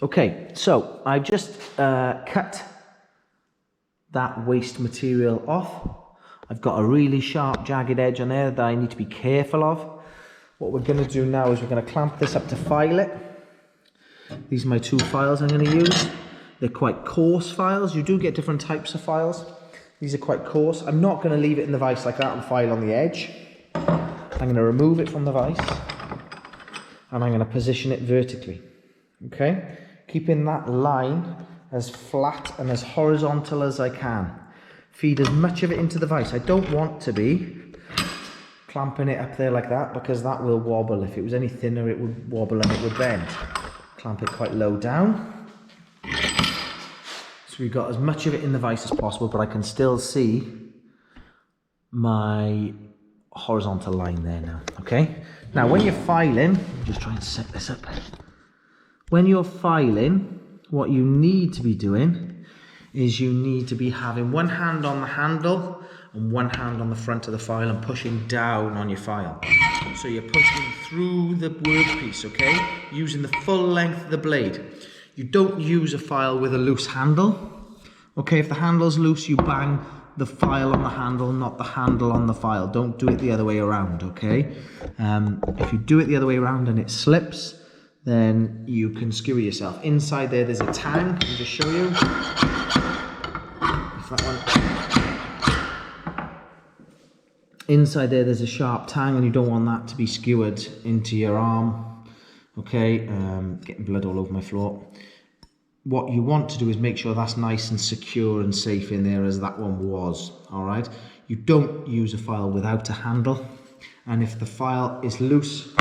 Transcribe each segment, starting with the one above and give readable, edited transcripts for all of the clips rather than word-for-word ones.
Okay, so I've just cut that waste material off. I've got a really sharp, jagged edge on there that I need to be careful of. What we're going to do now is we're going to clamp this up to file it. These are my two files I'm going to use. They're quite coarse files. You do get different types of files. These are quite coarse. I'm not going to leave it in the vise like that and file on the edge. I'm going to remove it from the vise and I'm going to position it vertically. Okay? Keeping that line as flat and as horizontal as I can. Feed as much of it into the vise. I don't want to be clamping it up there like that because that will wobble. If it was any thinner, it would wobble and it would bend. Clamp it quite low down. So we've got as much of it in the vise as possible, but I can still see my horizontal line there now. Okay? Now when you're filing, I'm just trying to set this up. When you're filing, what you need to be doing is you need to be having one hand on the handle and one hand on the front of the file and pushing down on your file. So you're pushing through the workpiece, okay? Using the full length of the blade. You don't use a file with a loose handle. Okay, if the handle's loose, you bang the file on the handle, not the handle on the file. Don't do it the other way around, okay? If you do it the other way around and it slips, then you can skewer yourself. Inside there's a tang. Let me just show you. If that one. Inside there's a sharp tang and you don't want that to be skewered into your arm. Okay, getting blood all over my floor. What you want to do is make sure that's nice and secure and safe in there as that one was, all right? You don't use a file without a handle. And if the file is loose,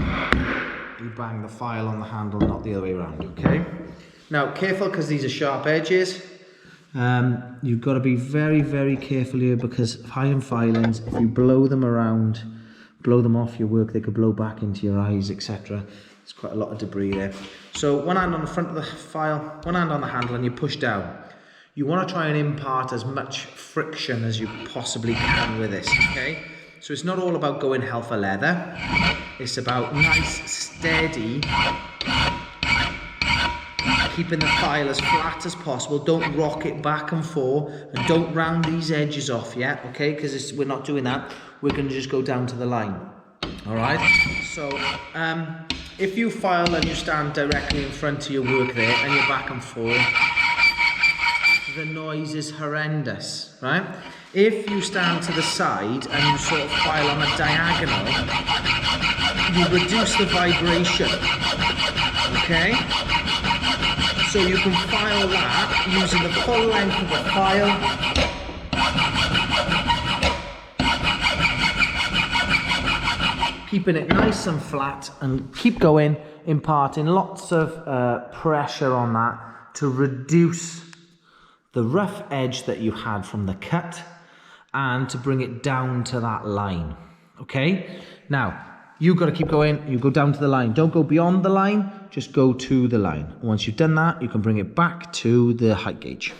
you bang the file on the handle, not the other way around, okay? Now, careful because these are sharp edges. You've got to be very, very careful here because iron filings, if you blow them around, blow them off your work, they could blow back into your eyes, etc. There's quite a lot of debris there. So one hand on the front of the file, one hand on the handle, and you push down. You want to try and impart as much friction as you possibly can with this, okay? So it's not all about going hell for leather. It's about nice, steady, keeping the file as flat as possible. Don't rock it back and forth, and don't round these edges off yet, okay? Because we're not doing that. We're going to just go down to the line, all right? So if you file and you stand directly in front of your work there, and you're back and forth, the noise is horrendous, right? If you stand to the side and you sort of file on a diagonal, you reduce the vibration, okay? So you can file that using the full length of the file. Keeping it nice and flat and keep going, imparting lots of pressure on that to reduce the rough edge that you had from the cut and to bring it down to that line, okay? Now, you've got to keep going, you go down to the line. Don't go beyond the line, just go to the line. Once you've done that, you can bring it back to the height gauge.